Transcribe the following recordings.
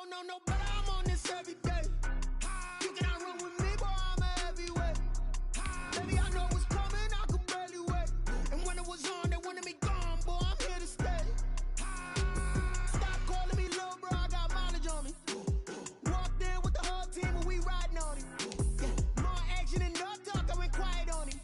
don't know, but I'm on this every day. You cannot run with me, boy, I'm a heavyweight. Baby, I know what's coming, I could barely wait. And when it was on, they wanted me gone, boy, I'm here to stay. Stop calling me little bro, I got mileage on me. Walked in with the whole team and we riding on him. Yeah, more action and no talk, I went quiet on him.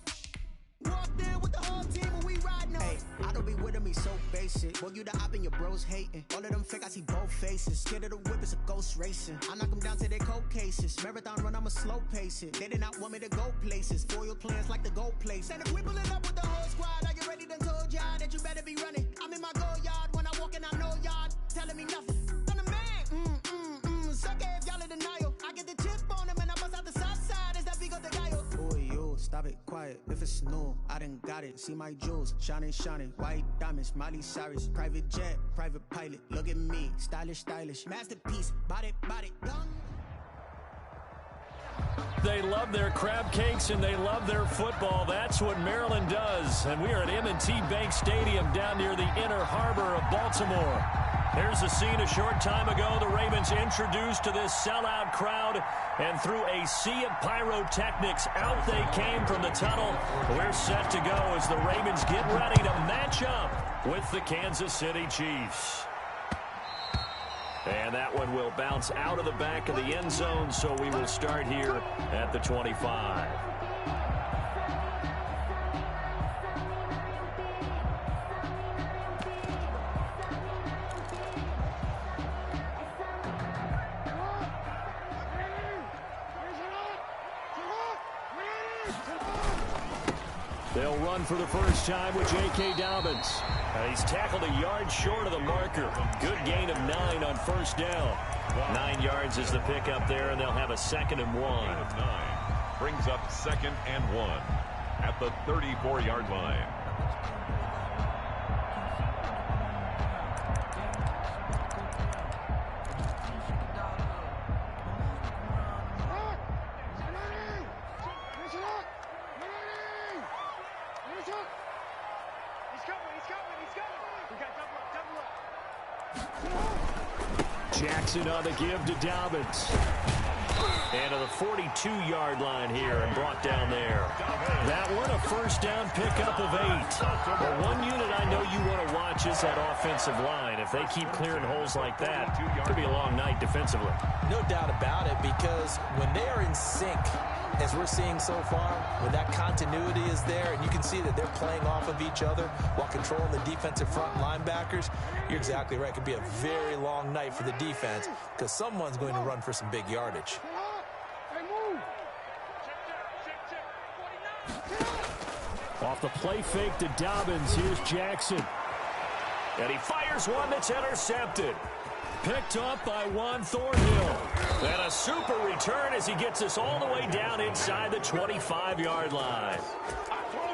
Walked in with the whole team and we riding on him. I don't be with me so basic. Boy, you the op and your bros hating. All of them fake, I see both faces. Scared of the whip, it's a ghost racing. I knock them down to their cold cases. Marathon run, I'ma slow pace it. They did not want me to go places. Foil plans like the go place. And if we pulling up with the whole squad, are you ready? Done told y'all that you better be running. I'm in my go yard when I walk in, I know y'all telling me nothing. I'm the man, suck it if y'all in denial. I get the chip on him and I bust out the south side. Is that Vigo the guy? Boy, you, stop it, quiet. If it's new, I done got it. See my jewels, shining, shining. White diamonds, Miley Cyrus. Private jet, private pilot. Look at me, stylish, stylish. Masterpiece, body, done. They love their crab cakes and they love their football. That's what Maryland does. And we are at M&T Bank Stadium down near the inner harbor of Baltimore. There's a scene a short time ago. The Ravens introduced to this sellout crowd, and through a sea of pyrotechnics, out they came from the tunnel. We're set to go as the Ravens get ready to match up with the Kansas City Chiefs. And that one will bounce out of the back of the end zone, so we will start here at the 25. They'll run for the first time with J.K. Dobbins. He's tackled a yard short of the marker. Good gain of 9 on first down. 9 yards is the pickup there, and they'll have a 2nd and 1. 9 brings up 2nd and 1 at the 34-yard line. Jackson on the give to Dobbins. And to the 42-yard line here and brought down there. That one a first down pickup of 8. But one unit I know you want to watch is that offensive line. If they keep clearing holes like that, it could be a long night defensively. No doubt about it, because when they are in sync, as we're seeing so far, when that continuity is there and you can see that they're playing off of each other while controlling the defensive front linebackers, you're exactly right. It could be a very long night for the defense because someone's going to run for some big yardage. Off the play fake to Dobbins, here's Jackson. And he fires one that's intercepted. Picked up by Juan Thornhill. And a super return as he gets us all the way down inside the 25-yard line.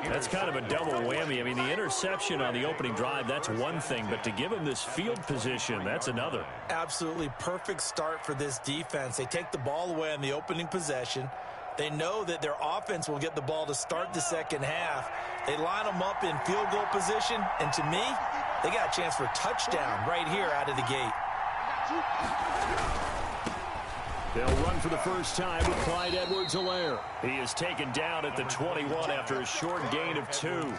That's kind of a double whammy. I mean, the interception on the opening drive, that's one thing. But to give him this field position, that's another. Absolutely perfect start for this defense. They take the ball away on the opening possession. They know that their offense will get the ball to start the second half. They line them up in field goal position. And to me, they got a chance for a touchdown right here out of the gate. They'll run for the first time with Clyde Edwards-Helaire. He is taken down at the 21 after a short gain of 2.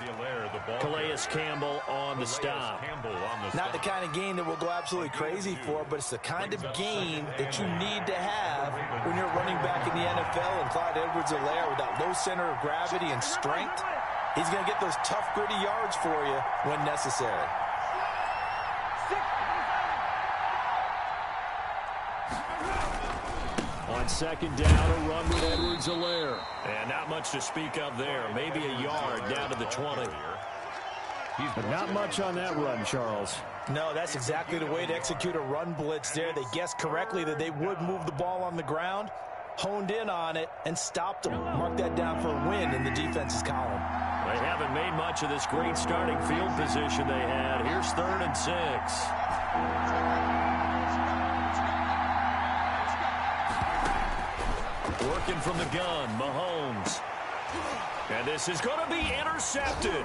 Calais Campbell on the stop. Not the kind of gain that we'll go absolutely crazy for, but it's the kind of gain that you need to have when you're running back in the NFL. And Clyde Edwards-Helaire, with that low center of gravity and strength, he's going to get those tough, gritty yards for you when necessary. On second down, a run with Edwards-Helaire. And not much to speak of there. Maybe a yard down to the 20. But not much on that run, Charles. No, that's exactly the way to execute a run blitz there. They guessed correctly that they would move the ball on the ground, honed in on it, and stopped them. Mark that down for a win in the defense's column. They haven't made much of this great starting field position they had. Here's 3rd and 6. Working from the gun, Mahomes. And this is going to be intercepted.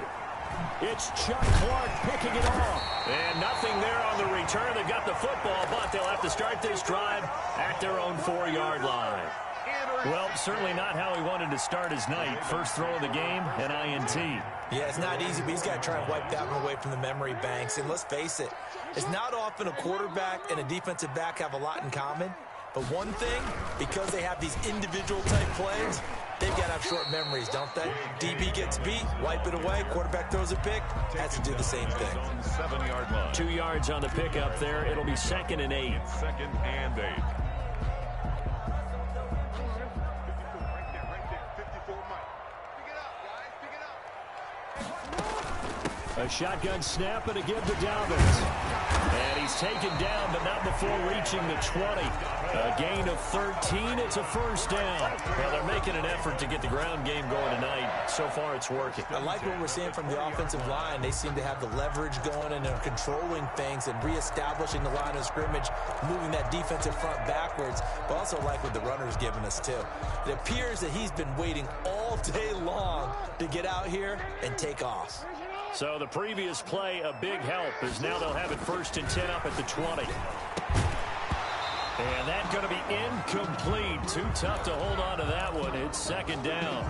It's Chuck Clark picking it off. And nothing there on the return. They've got the football, but they'll have to start this drive at their own 4-yard line. Well, certainly not how he wanted to start his night. First throw of the game, an INT. Yeah, it's not easy, but he's got to try and wipe that one away from the memory banks. And let's face it, it's not often a quarterback and a defensive back have a lot in common. But one thing, because they have these individual-type plays, they've got to have short memories, don't they? DB gets beat, wipe it away, quarterback throws a pick, has to do the same thing. 7-yard line. 2 yards on the pickup there. It'll be 2nd and 8. 2nd and 8. A shotgun snap and a give to Dobbins. And he's taken down, but not before reaching the 20. A gain of 13. It's a first down. Well, they're making an effort to get the ground game going tonight. So far, it's working. I like what we're seeing from the offensive line. They seem to have the leverage going, and they're controlling things and reestablishing the line of scrimmage, moving that defensive front backwards, but also like what the runner's giving us, too. It appears that he's been waiting all day long to get out here and take off. So the previous play, a big help, as now they'll have it 1st and 10 up at the 20. And that's going to be incomplete. Too tough to hold on to that one. It's 2nd down.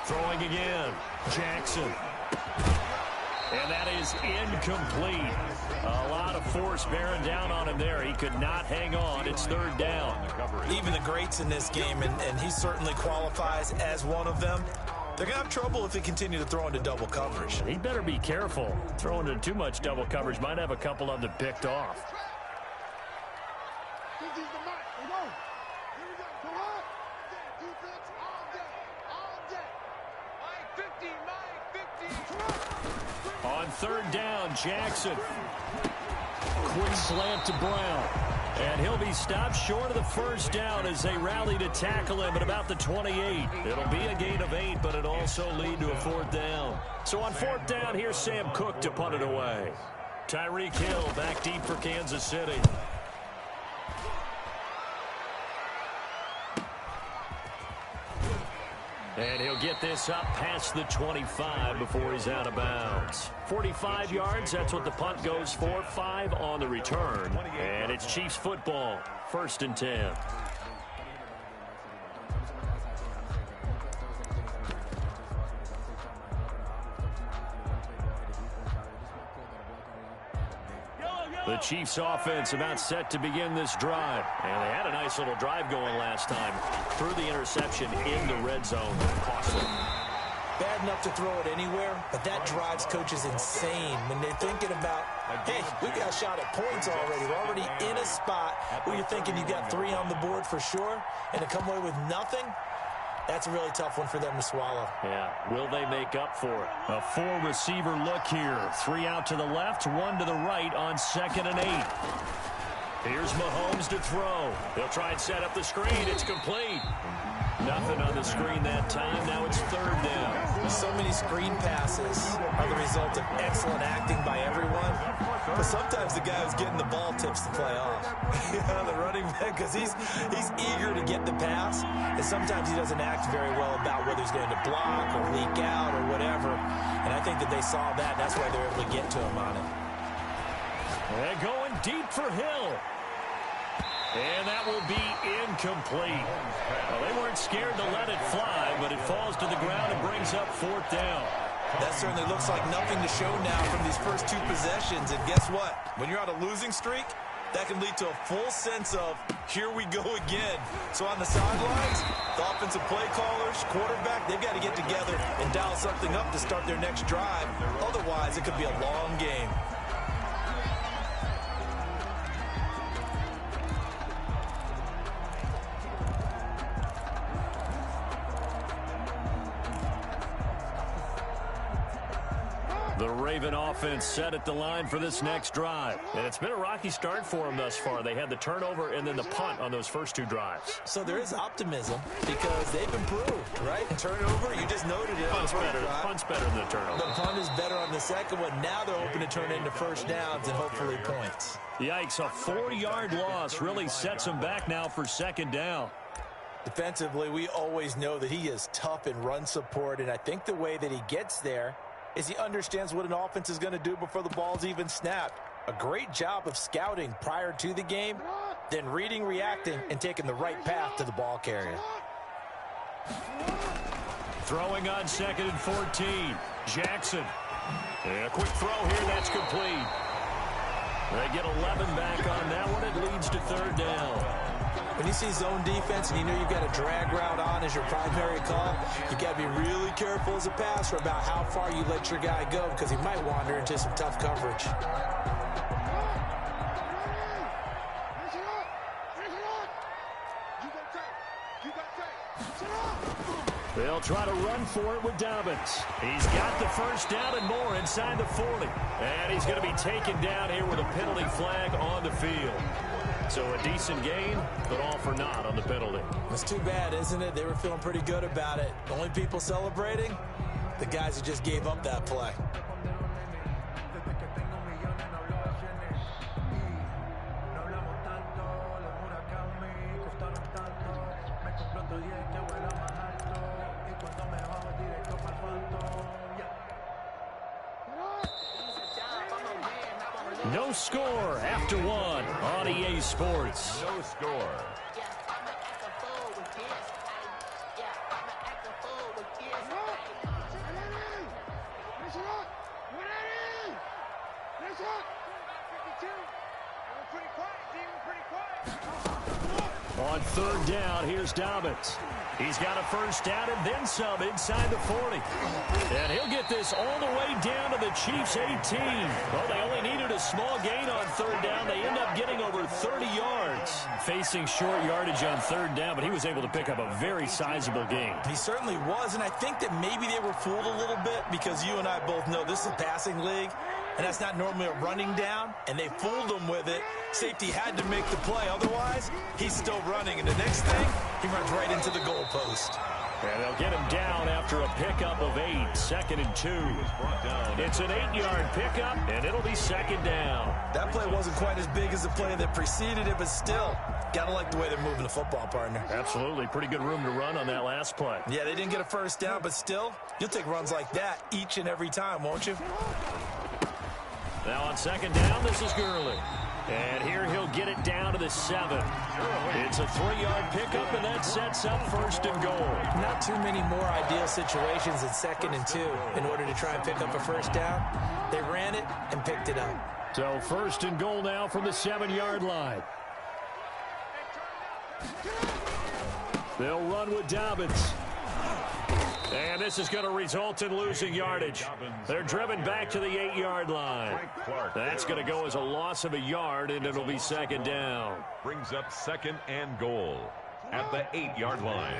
Throwing again, Jackson. And that is incomplete. A lot of force bearing down on him there. He could not hang on. It's 3rd down. Even the greats in this game, and he certainly qualifies as one of them, they're going to have trouble if they continue to throw into double coverage. He better be careful. Throwing into too much double coverage might have a couple of them picked off. On 3rd down, Jackson. Quick slant to Brown. And he'll be stopped short of the first down as they rally to tackle him at about the 28. It'll be a gain of 8, but it'll also lead to a 4th down. So on 4th down, here's Sam Cook to punt it away. Tyreek Hill back deep for Kansas City. And he'll get this up past the 25 before he's out of bounds. 45 yards, that's what the punt goes for. 5 on the return. And it's Chiefs football, 1st and 10. The Chiefs offense about set to begin this drive. And they had a nice little drive going last time. Threw the interception in the red zone. Costly. Bad enough to throw it anywhere, but that drives coaches insane when they're thinking about, hey, we got a shot at points already. We're already in a spot where you're thinking you got 3 on the board for sure, and to come away with nothing, that's a really tough one for them to swallow. Yeah, will they make up for it? A 4-receiver look here. 3 out to the left, 1 to the right on 2nd and 8. Here's Mahomes to throw. They'll try and set up the screen. It's complete. Nothing on the screen that time. Now it's 3rd down. So many screen passes are the result of excellent acting by everyone. But sometimes the guy who's getting the ball tips the play off. The running back, because he's eager to get the pass. And sometimes he doesn't act very well about whether he's going to block or leak out or whatever. And I think that they saw that. And that's why they were able to get to him on it. They're going deep for Hill. And that will be incomplete. Well, they weren't scared to let it fly, but it falls to the ground and brings up 4th down. That certainly looks like nothing to show now from these first 2 possessions. And guess what? When you're on a losing streak, that can lead to a full sense of, here we go again. So on the sidelines, the offensive play callers, quarterback, they've got to get together and dial something up to start their next drive. Otherwise, it could be a long game. The Raven offense set at the line for this next drive. And it's been a rocky start for them thus far. They had the turnover and then the punt on those first 2 drives. So there is optimism because they've improved, right? Turnover, you just noted it on punt's better than the turnover. The punt is better on the second one. Now they're hoping to turn it into first downs and hopefully points. Yikes, a 4-yard loss really sets him back now for second down. Defensively, we always know that he is tough in run support, and I think the way that he gets there is he understands what an offense is going to do before the ball's even snapped. A great job of scouting prior to the game, then reading, reacting, and taking the right path to the ball carrier. Throwing on 2nd and 14. Jackson. And a quick throw here, that's complete. They get 11 back on that one. It leads to 3rd down. When you see zone defense and you know you've got a drag route on as your primary call, you've got to be really careful as a passer about how far you let your guy go because he might wander into some tough coverage. They'll try to run for it with Dobbins. He's got the first down and more inside the 40. And he's going to be taken down here with a penalty flag on the field. So a decent gain, but all for naught on the penalty. It's too bad, isn't it? They were feeling pretty good about it. The only people celebrating, the guys who just gave up that play. No score after 1 on EA Sports. No score. On 3rd down, here's Dobbins. He's got a first down and then some inside the 40. And he'll get this all the way down to the Chiefs' 18. Well, they only needed a small gain on 3rd down. They end up getting over 30 yards. Facing short yardage on 3rd down, but he was able to pick up a very sizable gain. He certainly was, and I think that maybe they were fooled a little bit because you and I both know this is a passing league, and that's not normally a running down, and they fooled him with it. Safety had to make the play. Otherwise, he's still running, and the next thing, he runs right into the goalpost. And they'll get him down after a pickup of 8, 2nd and 2. It's an 8-yard pickup, and it'll be 2nd down. That play wasn't quite as big as the play that preceded it, but still, got to like the way they're moving the football, partner. Absolutely. Pretty good room to run on that last play. Yeah, they didn't get a first down, but still, you'll take runs like that each and every time, won't you? Now on 2nd down, this is Gurley. And here he'll get it down to the 7. It's a 3-yard pickup, and that sets up 1st and goal. Not too many more ideal situations than 2nd and 2 in order to try and pick up a first down. They ran it and picked it up. So 1st and goal now from the 7-yard line. They'll run with Dobbins. And this is going to result in losing yardage. They're driven back to the 8-yard line. That's going to go as a loss of a yard, and it'll be 2nd down. Brings up 2nd and goal at the 8-yard line.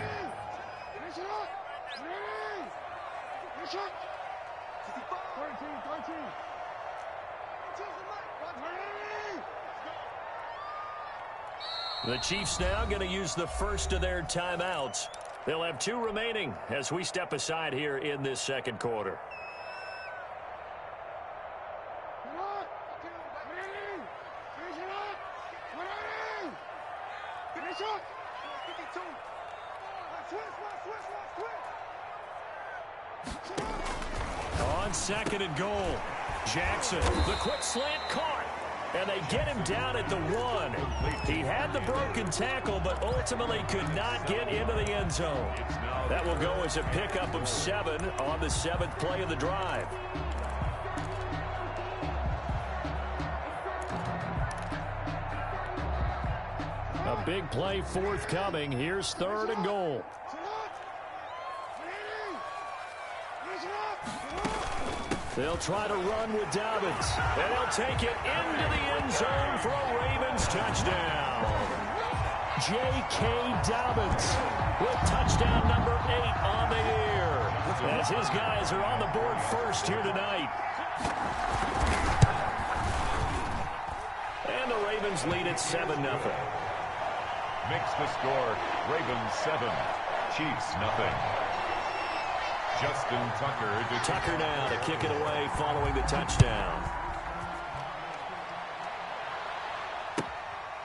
The Chiefs now going to use the first of their timeouts. They'll have 2 remaining as we step aside here in this 2nd quarter. On 2nd and goal, Jackson, the quick slant caught. And they get him down at the 1. He had the broken tackle, but ultimately could not get into the end zone. That will go as a pickup of 7 on the 7th play of the drive. A big play forthcoming. Here's 3rd and goal. They'll try to run with Dobbins, and they'll take it into the end zone for a Ravens touchdown. J.K. Dobbins with touchdown number 8 on the year, as his guys are on the board first here tonight. And the Ravens lead at 7-0. Makes the score Ravens 7, Chiefs nothing. Justin Tucker. Tucker now to kick it away following the touchdown.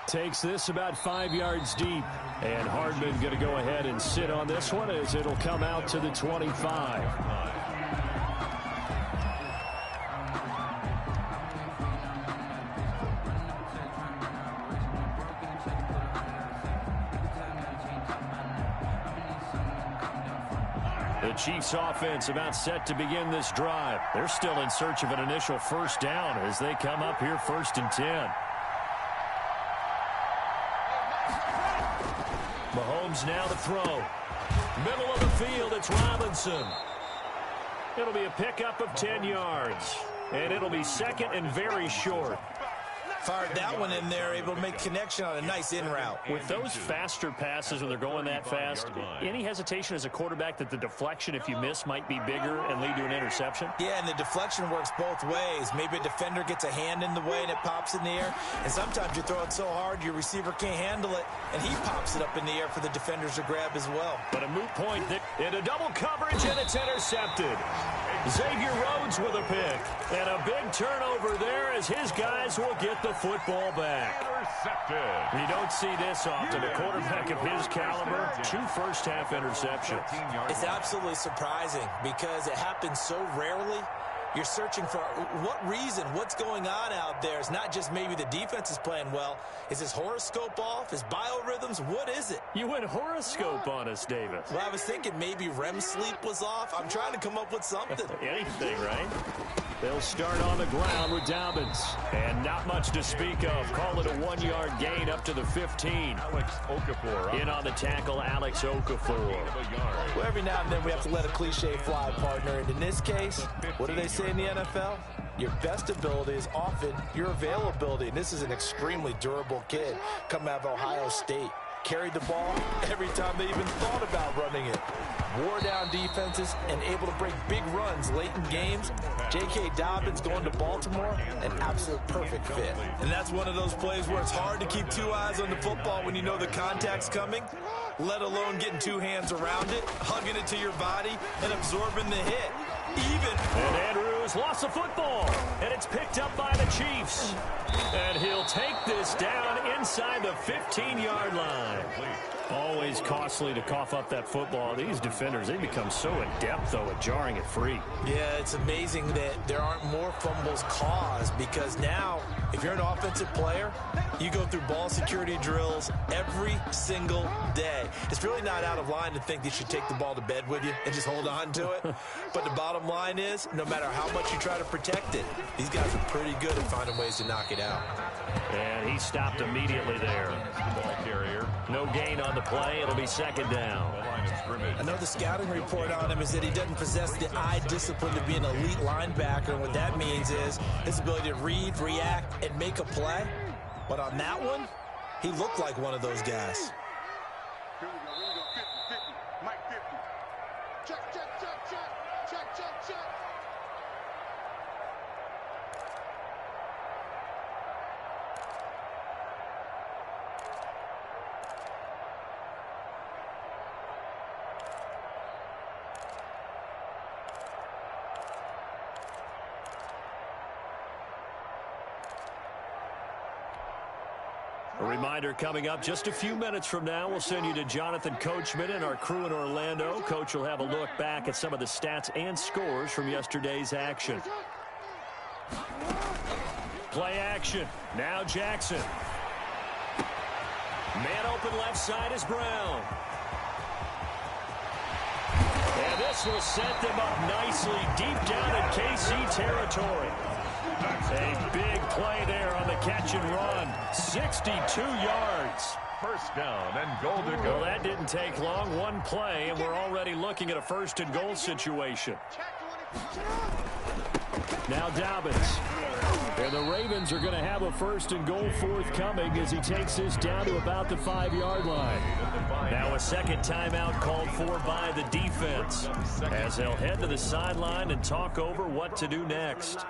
Takes this about 5 yards deep. And Hardman going to go ahead and sit on this one as it'll come out to the 25. The Chiefs offense about set to begin this drive. They're still in search of an initial first down as they come up here 1st and 10. Mahomes now to throw. Middle of the field, it's Robinson. It'll be a pickup of 10 yards. And it'll be second and very short. Fired that one in there, able to make connection on a nice in route. With those faster passes when they're going that fast, any hesitation as a quarterback that the deflection, if you miss, might be bigger and lead to an interception? Yeah, and the deflection works both ways. Maybe a defender gets a hand in the way and it pops in the air. And sometimes you throw it so hard your receiver can't handle it, and he pops it up in the air for the defenders to grab as well. But a moot point into double coverage, and it's intercepted. Xavier Rhodes with a pick. And a big turnover there as his guys will get the football back. Intercepted. You don't see this often. A quarterback of his caliber, 2 first-half interceptions. It's absolutely surprising because it happens so rarely. You're searching for what reason, what's going on out there. It's not just maybe the defense is playing well. Is his horoscope off? His biorhythms? What is it? You went horoscope on us, Davis. Well, I was thinking maybe REM sleep was off. I'm trying to come up with something. Anything, right? They'll start on the ground with Dobbins. And not much to speak of. Call it a 1-yard gain up to the 15. Alex Okafor. In on the tackle, Alex Okafor. Well, every now and then we have to let a cliche fly, partner. And in this case, what do they say in the NFL? Your best ability is often your availability. And this is an extremely durable kid coming out of Ohio State. Carried the ball every time they even thought about running it. Wore down defenses and able to break big runs late in games. J.K. Dobbins going to Baltimore, an absolute perfect fit. And that's one of those plays where it's hard to keep 2 eyes on the football when you know the contact's coming, let alone getting 2 hands around it, hugging it to your body, and absorbing the hit. And Andrews lost the football, and it's picked up by the Chiefs. And he'll take this down inside the 15-yard line. Always costly to cough up that football. These defenders, they become so adept, though, at jarring it free. Yeah, it's amazing that there aren't more fumbles caused because now, if you're an offensive player, you go through ball security drills every single day. It's really not out of line to think that you should take the ball to bed with you and just hold on to it. But the bottom line is, no matter how much you try to protect it, these guys are pretty good at finding ways to knock it out. And he stopped immediately there. Ball carrier. No gain on the play. It'll be second down. I know the scouting report on him is that he doesn't possess the eye discipline to be an elite linebacker. And what that means is his ability to read, react, and make a play. But on that one, he looked like one of those guys. Here we go. 50, Mike 50. Check, check, check, check. Check, check, check. A reminder coming up just a few minutes from now, we'll send you to Jonathan Coachman and our crew in Orlando. Coach will have a look back at some of the stats and scores from yesterday's action. Play action. Now Jackson. Man open left side is Brown. And this will set them up nicely deep down in KC territory. A big play there on the catch and run. 62 yards. First down and goal to go. Well, that didn't take long. One play, and we're already looking at a first and goal situation. Now Dobbins. And the Ravens are going to have a first and goal forthcoming as he takes this down to about the 5-yard line. Now a second timeout called for by the defense as they'll head to the sideline and talk over what to do next.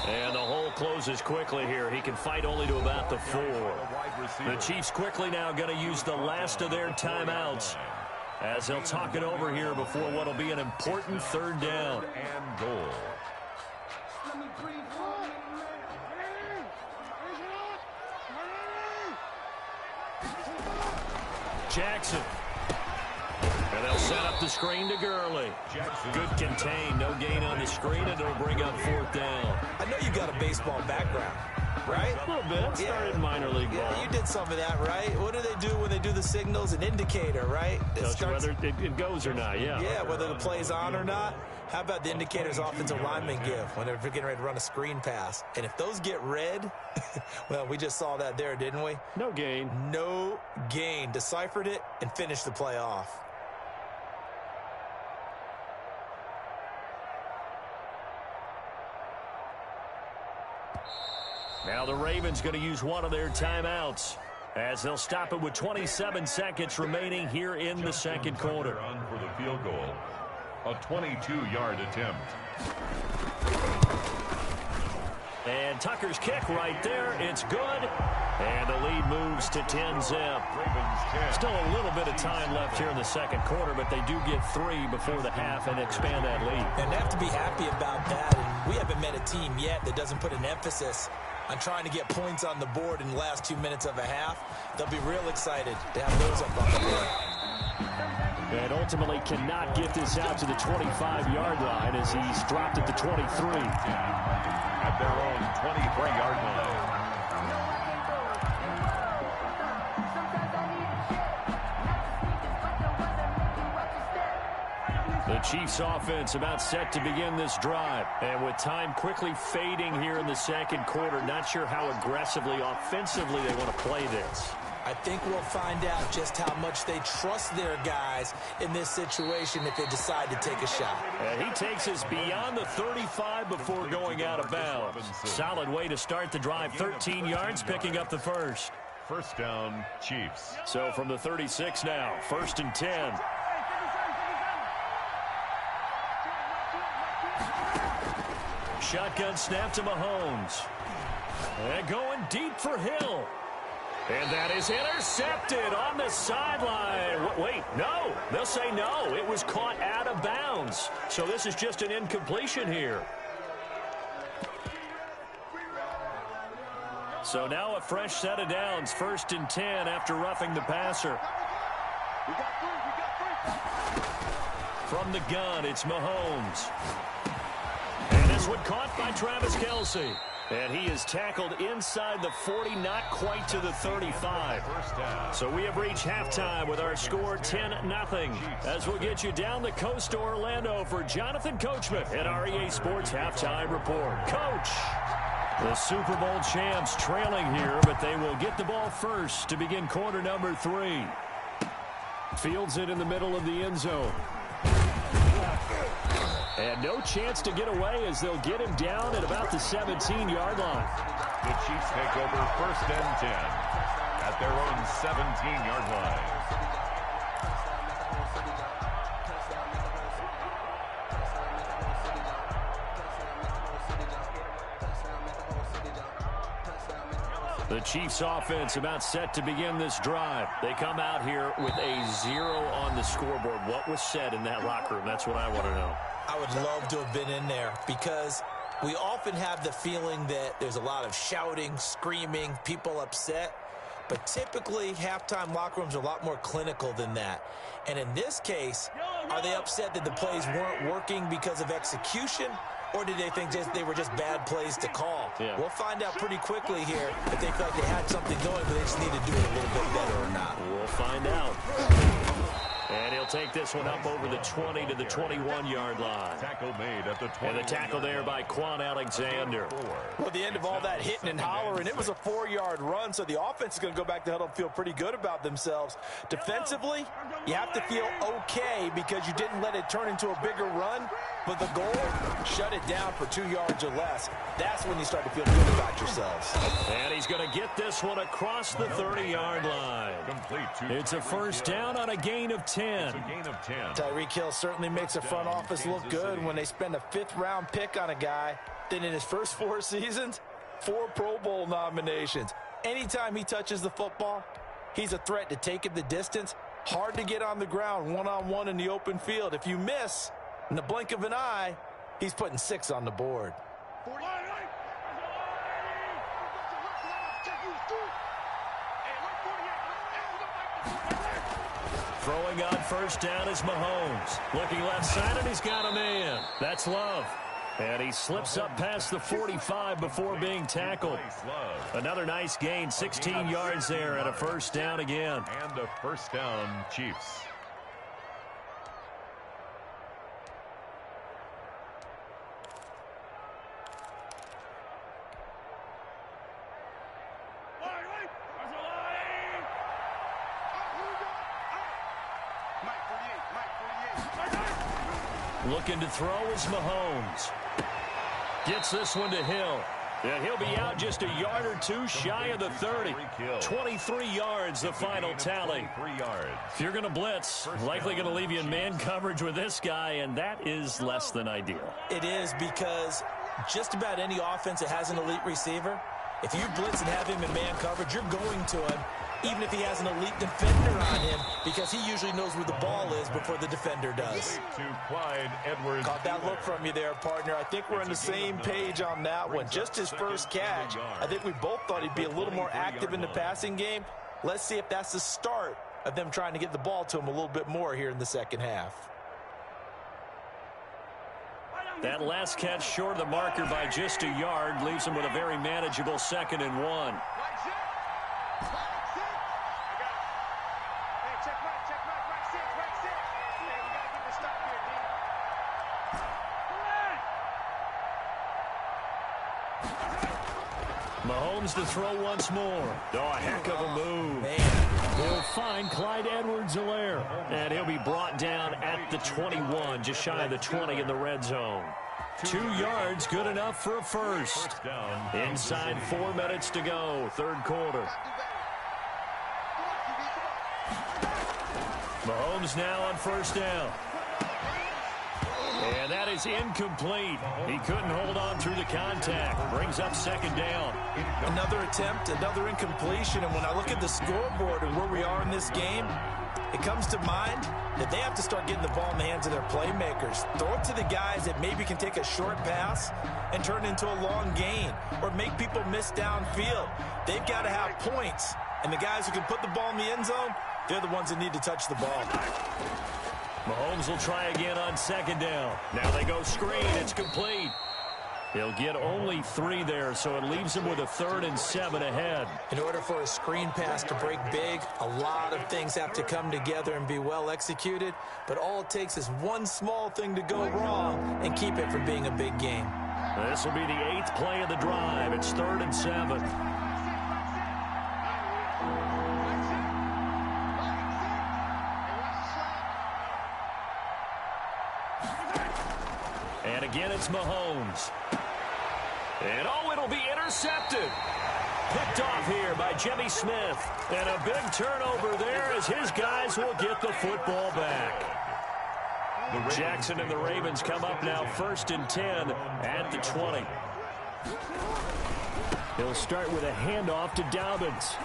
And the hole closes quickly here. He can fight only to about the 4. The Chiefs quickly now going to use the last of their timeouts as they'll talk it over here before what will be an important 3rd down. And goal. Jackson. And they'll set up the screen to Gurley. Good contain. No gain on the screen, and it'll bring up 4th down. I know you got a baseball background, right? A little bit. Started minor league ball. Yeah, you did some of that, right? What do they do when they do the signals? An indicator, right? Tells you whether it goes or not, yeah. Yeah, whether the play's on or not. How about the indicators offensive linemen give when they're getting ready to run a screen pass? And if those get red, well, we just saw that there, didn't we? No gain. No gain. Deciphered it and finished the play off. Now the Ravens going to use one of their timeouts as they'll stop it with 27 seconds remaining here in the 2nd quarter. On for the field goal. A 22-yard attempt. And Tucker's kick right there. It's good. And the lead moves to 10-zip. Still a little bit of time left here in the 2nd quarter, but they do get 3 before the half and expand that lead. And they have to be happy about that. And we haven't met a team yet that doesn't put an emphasis on trying to get points on the board in the last 2 minutes of a half. They'll be real excited to have those up on the board. And ultimately cannot get this out to the 25-yard line as he's dropped at the 23. At their own 23-yard line. The Chiefs offense about set to begin this drive. And with time quickly fading here in the 2nd quarter, not sure how aggressively, offensively they want to play this. I think we'll find out just how much they trust their guys in this situation if they decide to take a shot. And he takes us beyond the 35 before going out of bounds. Solid way to start the drive. 13 yards, picking up the 1st. First down, Chiefs. So from the 36 now, 1st and 10. Shotgun snap to Mahomes. And going deep for Hill. And that is intercepted on the sideline. Wait, no. They'll say no. It was caught out of bounds. So this is just an incompletion here. So now a fresh set of downs. 1st and 10 after roughing the passer. From the gun, it's Mahomes. And this one caught by Travis Kelce. And he is tackled inside the 40, not quite to the 35. So we have reached halftime with our score 10-0. As we'll get you down the coast to Orlando for Jonathan Coachman at REA Sports Halftime Report. Coach! The Super Bowl champs trailing here, but they will get the ball first to begin quarter number 3. Fields it in the middle of the end zone. And no chance to get away as they'll get him down at about the 17-yard line. The Chiefs take over 1st and 10 at their own 17-yard line. The Chiefs offense about set to begin this drive. They come out here with a 0 on the scoreboard. What was said in that locker room? That's what I want to know. I would love to have been in there because we often have the feeling that there's a lot of shouting, screaming, people upset. But typically, halftime locker rooms are a lot more clinical than that. And in this case, are they upset that the plays weren't working because of execution? Or did they think they were just bad plays to call? Yeah. We'll find out pretty quickly here if they felt like they had something going, but they just need to do it a little bit better or not. We'll find out. And he'll take this one up over the 20 to the 21-yard line. Tackle made at the 20. And the tackle there by Quan Alexander. Well, at the end of all that hitting and hollering, it was a 4-yard run, so the offense is going to go back to huddle and feel pretty good about themselves. Defensively, you have to feel okay because you didn't let it turn into a bigger run, but the goal, shut it down for 2 yards or less. That's when you start to feel good about yourselves. And he's going to get this one across the 30-yard line. Complete to It's a first down on a gain of 10. That's a gain of 10. Tyreek Hill certainly makes the front office look good when they spend a 5th-round pick on a guy. Then in his first 4 seasons, 4 Pro Bowl nominations. Anytime he touches the football, he's a threat to take it the distance. Hard to get on the ground one-on-one in the open field. If you miss, in the blink of an eye, he's putting 6 on the board. Throwing on first down is Mahomes. Looking left side, and he's got a man. That's Love. And he slips up past the 45 before being tackled. Another nice gain, 16 yards there, and a first down again. And a first down, Chiefs. Looking to throw is Mahomes. Gets this one to Hill. And he'll be out just a yard or 2 shy of the 30. 23 yards, the final tally. 23 yards. If you're going to blitz, likely going to leave you in man coverage with this guy, and that is less than ideal. It is, because just about any offense that has an elite receiver, if you blitz and have him in man coverage, you're going to him, even if he has an elite defender on him, because he usually knows where the ball is before the defender does. To Clyde Edwards. Caught that look from you there, partner. I think we're on the same page on that one. Just his first catch, I think we both thought he'd be a little more active in the passing game. Let's see if that's the start of them trying to get the ball to him a little bit more here in the second half. That last catch short of the marker by just a yard leaves him with a very manageable 2nd and 1. Mahomes to throw once more. Oh, a heck of a move. Man. He'll find Clyde Edwards-Helaire, and he'll be brought down at the 21, just shy of the 20 in the red zone. 2 yards, good enough for a first. Inside 4 minutes to go, 3rd quarter. Mahomes now on first down. And that is incomplete. He couldn't hold on through the contact. Brings up 2nd down. Another attempt, another incompletion. And when I look at the scoreboard and where we are in this game, it comes to mind that they have to start getting the ball in the hands of their playmakers. Throw it to the guys that maybe can take a short pass and turn it into a long gain or make people miss downfield. They've got to have points. And the guys who can put the ball in the end zone, they're the ones that need to touch the ball. Mahomes will try again on 2nd down. Now they go screen. It's complete. He'll get only 3 there, so it leaves him with a 3rd and 7 ahead. In order for a screen pass to break big, a lot of things have to come together and be well executed. But all it takes is one small thing to go wrong and keep it from being a big game. This will be the 8th play of the drive. It's 3rd and 7. And again, it's Mahomes. And, oh, it'll be intercepted. Picked off here by Jimmy Smith. And a big turnover there as his guys will get the football back. Jackson and the Ravens come up now 1st and 10 at the 20. He'll start with a handoff to Dobbins.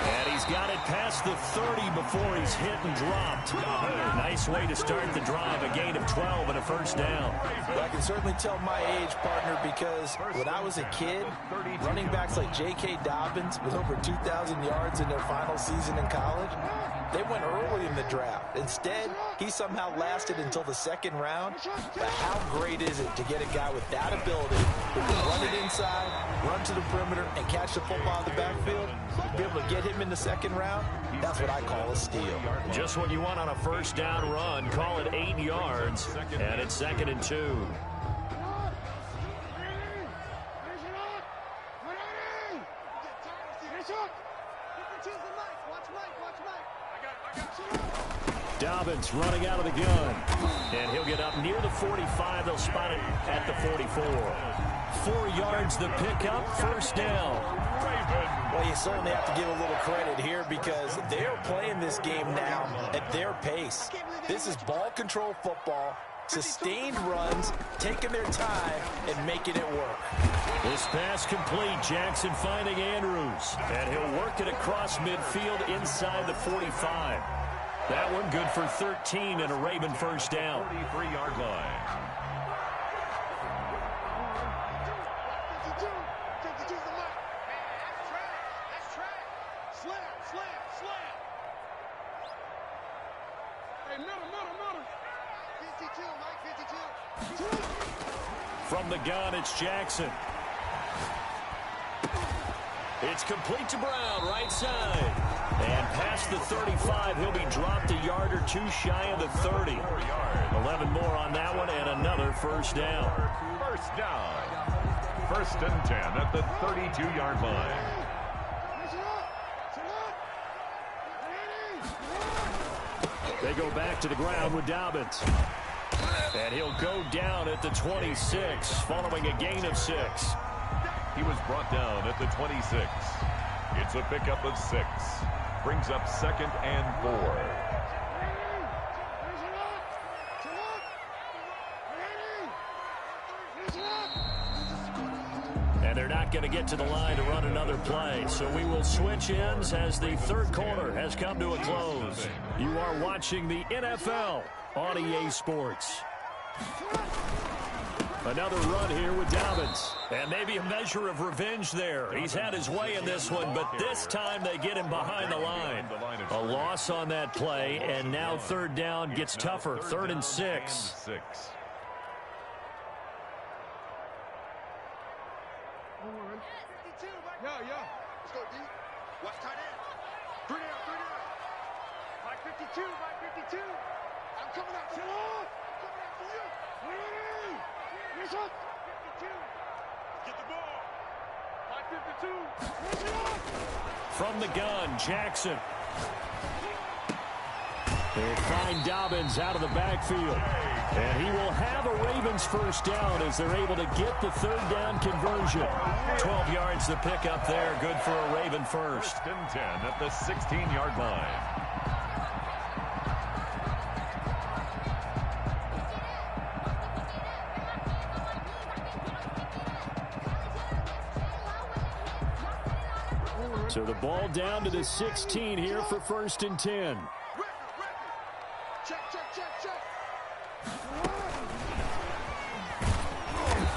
And he's got it past the 30 before he's hit and dropped. Nice way to start the drive. A gain of 12 and a first down. Well, I can certainly tell my age, partner, because when I was a kid, running backs like J.K. Dobbins with over 2,000 yards in their final season in college, they went early in the draft. Instead, he somehow lasted until the 2nd round. But how great is it to get a guy with that ability who can run it inside, run to the perimeter, and catch the football in the backfield? Be able to get him in the 2nd round, that's what I call a steal. Just what you want on a first down run. Call it 8 yards, and it's 2nd and 2. Dobbins running out of the gun. And he'll get up near the 45. They'll spot it at the 44. 4 yards the pickup, first down. Well, you certainly have to give a little credit here because they're playing this game now at their pace. This is ball control football, sustained runs, taking their time, and making it work. This pass complete. Jackson finding Andrews. And he'll work it across midfield inside the 45. That one good for 13 and a Raven first down. 43-yard line. From the gun, it's Jackson. It's complete to Brown, right side. And past the 35, he'll be dropped a yard or two shy of the 30. 11 more on that one and another first down. First down. First and 10 at the 32-yard line. They go back to the ground with Dobbins. And he'll go down at the 26, following a gain of 6. He was brought down at the 26. It's a pickup of 6. Brings up 2nd and 4. And they're not going to get to the line to run another play. So we will switch ends as the third quarter has come to a close. You are watching the NFL on EA Sports. Another run here with Dobbins. And maybe a measure of revenge there. He's had his way in this one, but this time they get him behind the line. A loss on that play, and now third down gets tougher. 3rd and 6. Let's go, D. Watch tight end. 3 down. Mike 52. I'm coming out. Come out for you. Here's up. 52. Get the ball. Mike 52. From the gun, Jackson. They find Dobbins out of the backfield. And he will have a Ravens first down as they're able to get the third down conversion. 12 yards the pickup there. Good for a Raven first. 1st and 10 at the 16-yard line. So the ball down to the 16 here for 1st and 10. Check.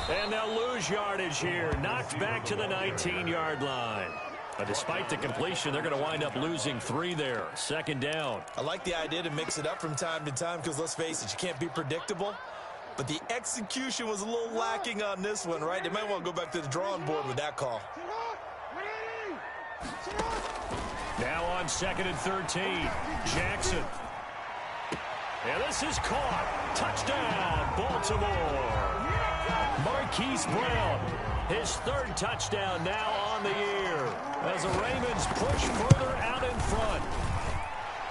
And they'll lose yardage here. Knocked back to the 19-yard line. But despite the completion, they're going to wind up losing 3 there. 2nd down. I like the idea to mix it up from time to time because, let's face it, you can't be predictable. But the execution was a little lacking on this one, right? They might want to go back to the drawing board with that call. Now on 2nd and 13, Jackson. And this is caught. Touchdown, Baltimore. Marquise Brown, his 3rd touchdown now on the year as the Ravens push further out in front.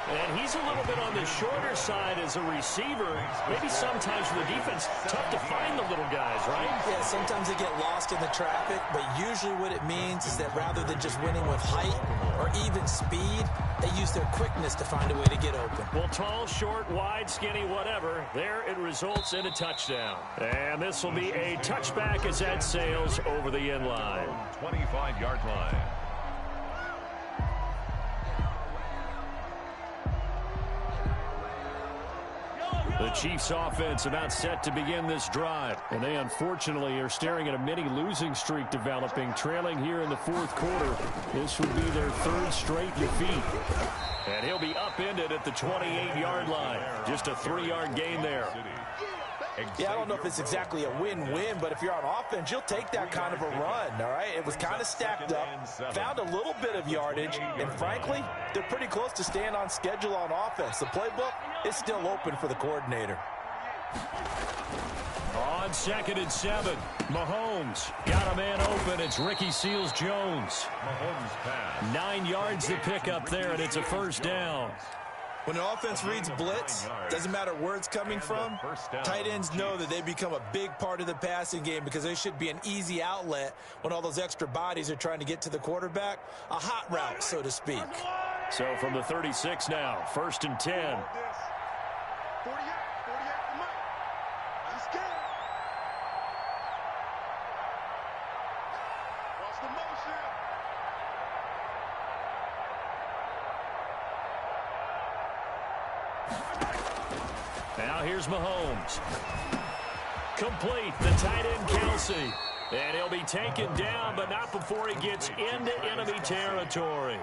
And he's a little bit on the shorter side as a receiver. Maybe sometimes for the defense, tough to find the little guys, right? Yeah, sometimes they get lost in the traffic, but usually what it means is that rather than just winning with height or even speed, they use their quickness to find a way to get open. Well, tall, short, wide, skinny, whatever, there it results in a touchdown. And this will be a touchback as that sails over the end line. 25-yard line. The Chiefs offense about set to begin this drive. And they unfortunately are staring at a mini losing streak developing, trailing here in the 4th quarter. This would be their 3rd straight defeat. And he'll be upended at the 28-yard line. Just a 3-yard gain there. Yeah, I don't know if it's exactly a win-win, but if you're on offense, you'll take that kind of a run, all right? It was kind of stacked up, found a little bit of yardage, and frankly, they're pretty close to staying on schedule on offense. The playbook is still open for the coordinator. On 2nd and 7, Mahomes got a man open. It's Ricky Seals-Jones. Mahomes pass. 9 yards to pick up there, and it's a first down. When an offense reads blitz, doesn't matter where it's coming from, tight ends know that they become a big part of the passing game because they should be an easy outlet when all those extra bodies are trying to get to the quarterback. A hot route, so to speak. So from the 36 now, 1st and 10. 48 for Mike. He's scared. Watch the motion. Now here's Mahomes. Complete, the tight end Kelsey. And he'll be taken down, but not before he gets into enemy territory.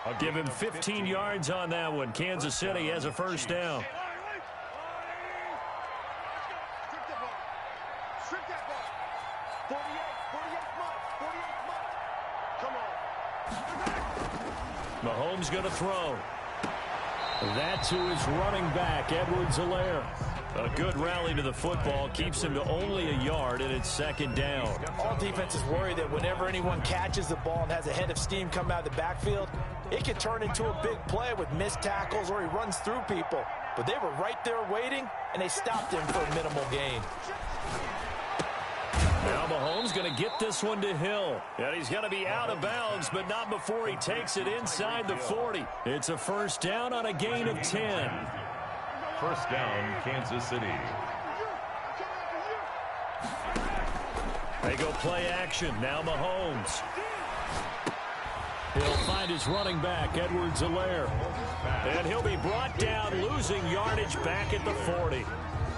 I'll give him 15 yards on that one. Kansas City has a first down. Strip that ball. 48 Mike. Come on. Mahomes going to throw. That's who is running back, Edwards-Helaire. A good rally to the football keeps him to only a yard, and it's 2nd down. All defenses worry that whenever anyone catches the ball and has a head of steam come out of the backfield, it can turn into a big play with missed tackles or he runs through people. But they were right there waiting, and they stopped him for a minimal gain. Now Mahomes going to get this one to Hill. And he's going to be out of bounds, but not before he takes it inside the 40. It's a first down on a gain of 10. First down, Kansas City. They go play action. Now Mahomes. He'll find his running back, Edwards-Helaire. And he'll be brought down, losing yardage back at the 40.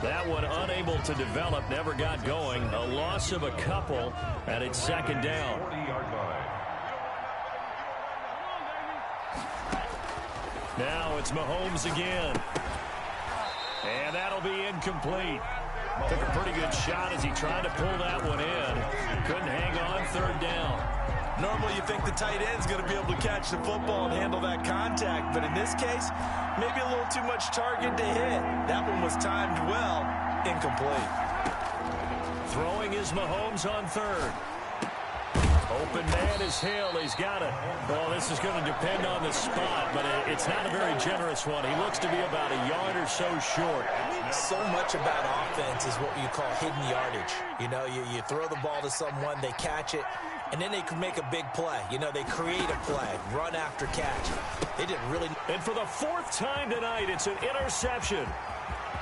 That one unable to develop, never got going. A loss of a couple, and it's 2nd down. 40-yard line. Now it's Mahomes again. And that'll be incomplete. Took a pretty good shot as he tried to pull that one in. Couldn't hang on, 3rd down. Normally you think the tight end's going to be able to catch the football and handle that contact, but in this case, maybe a little too much target to hit. That one was timed well, incomplete. Throwing is Mahomes on 3rd. Open man is Hill. He's got it. Well, this is going to depend on the spot, but it's not a very generous one. He looks to be about a yard or so short. So much about offense is what you call hidden yardage. You know, you throw the ball to someone, they catch it, and then they can make a big play. You know, they create a play, run after catch. They didn't really. And for the 4th time tonight, it's an interception.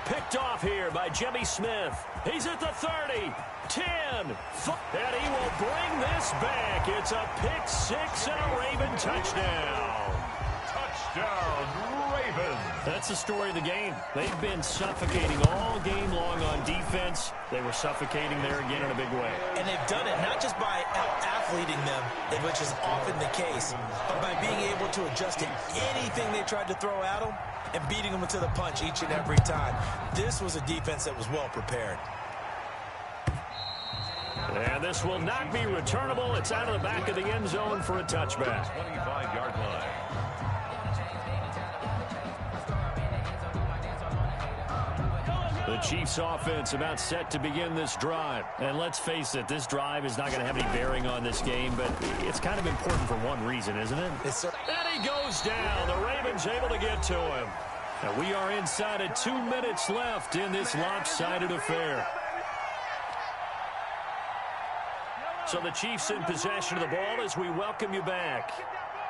Picked off here by Jimmy Smith. He's at the 30, 10, and he will bring this back. It's a pick 6 and a Raven touchdown. Touchdown, Ravens. That's the story of the game. They've been suffocating all game long on defense. They were suffocating there again in a big way. And they've done it not just by out-athleting them, which is often the case, but by being able to adjust to anything they tried to throw at them and beating them to the punch each and every time. This was a defense that was well prepared. And this will not be returnable. It's out of the back of the end zone for a touchback. 25-yard line. The Chiefs offense about set to begin this drive. And let's face it, this drive is not going to have any bearing on this game, but it's kind of important for one reason, isn't it? Yes, sir. And he goes down. The Ravens able to get to him. And we are inside of 2 minutes left in this lopsided affair. So the Chiefs in possession of the ball as we welcome you back.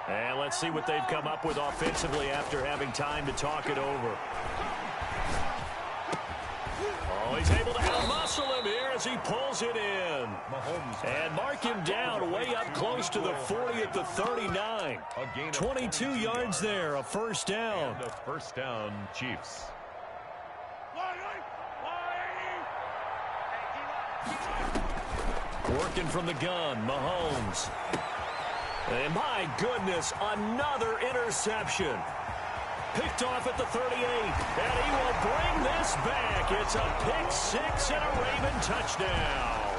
And let's see what they've come up with offensively after having time to talk it over. Oh, he's able to out-muscle him here as he pulls it in. And mark him down way up close to the 40 at the 39. 22 yards there, a first down. And a first down, Chiefs. Working from the gun, Mahomes. And my goodness, another interception. Picked off at the 38, and he will bring this back. It's a pick 6 and a Raven touchdown.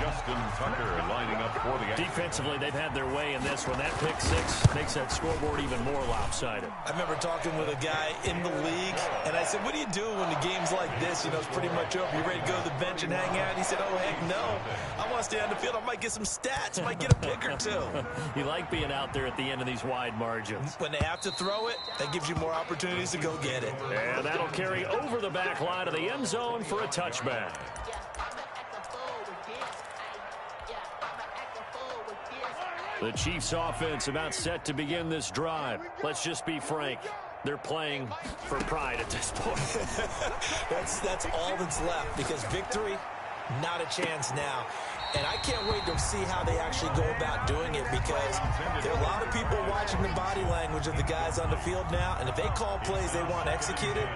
Justin Tucker lining up for the Defensively, they've had their way in this one. That pick six makes that scoreboard even more lopsided. I remember talking with a guy in the league, and I said, what do you do when the game's like this? You know, it's pretty much over. You ready to go to the bench and hang out? And he said, oh, heck no. I want to stay on the field. I might get some stats. Might get a pick or two. You like being out there at the end of these wide margins. When they have to throw it, that gives you more opportunities to go get it. And that'll carry over the back line of the end zone for a touchback. The Chiefs offense about set to begin this drive. Let's just be frank. They're playing for pride at this point. That's all that's left, because victory, not a chance now. And I can't wait to see how they actually go about doing it, because there are a lot of people watching the body language of the guys on the field now, and if they call plays they want executed,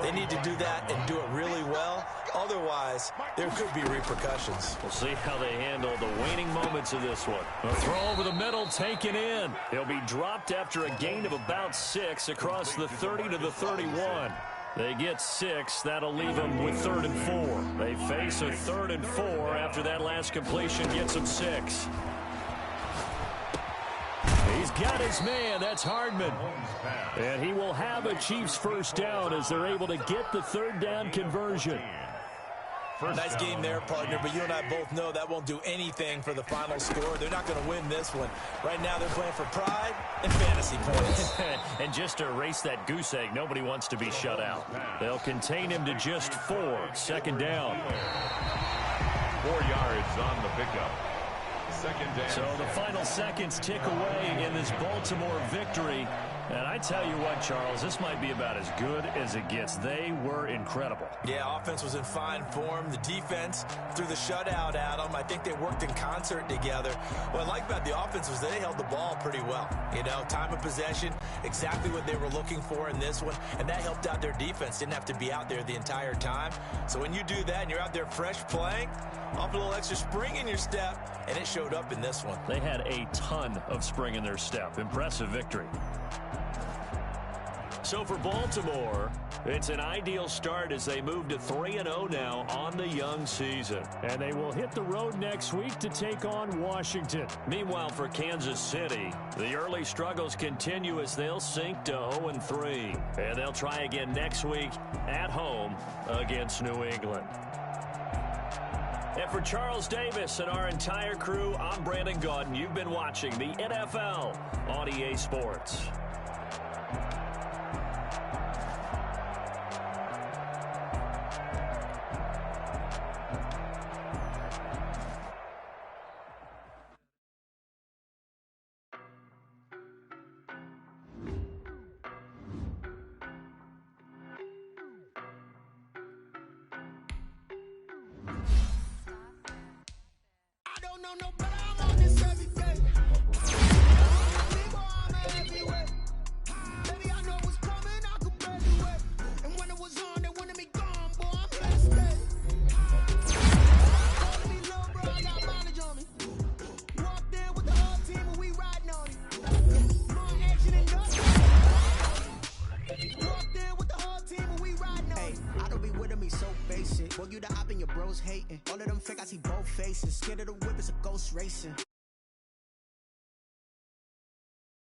they need to do that and do it really well. Otherwise, there could be repercussions. We'll see how they handle the waning moments of this one. A throw over the middle taken in. He'll be dropped after a gain of about 6 across the 30 to the 31. They get 6. That'll leave them with 3rd and 4. They face a 3rd and 4 after that last completion gets them 6. He's got his man. That's Hardman. And he will have a Chiefs first down as they're able to get the 3rd down conversion. Nice game there, partner, but you and I both know that won't do anything for the final score. They're not going to win this one. Right now they're playing for pride and fantasy points. And just to erase that goose egg, nobody wants to be shut out. They'll contain him to just 4. 2nd down. 4 yards on the pickup. 2nd down. So the final seconds tick away in this Baltimore victory. And I tell you what, Charles, this might be about as good as it gets. They were incredible. Yeah, offense was in fine form. The defense threw the shutout at them. I think they worked in concert together. What I like about the offense was they held the ball pretty well. You know, time of possession, exactly what they were looking for in this one. And that helped out their defense. Didn't have to be out there the entire time. So when you do that and you're out there fresh playing, off a little extra spring in your step, and it showed up in this one. They had a ton of spring in their step. Impressive victory. So for Baltimore, it's an ideal start as they move to 3-0 now on the young season. And they will hit the road next week to take on Washington. Meanwhile, for Kansas City, the early struggles continue as they'll sink to 0-3. And they'll try again next week at home against New England. And for Charles Davis and our entire crew, I'm Brandon Gaudin. You've been watching the NFL on EA Sports. No better, I'm on this every day. I'm everywhere. Baby, I know what's coming, I could barely wait. And when it was on, they wanted me gone, boy, I'm here to stay. Calling me little bro, I got mileage on me. Walked in with the whole team and we riding on it. More action and dust. Walked in with the whole team and we riding on it. I don't be with me so basic. Boy, you the op and your bros hating. All of them fake, I see both faces. Scared of the whip, it's a ghost racing.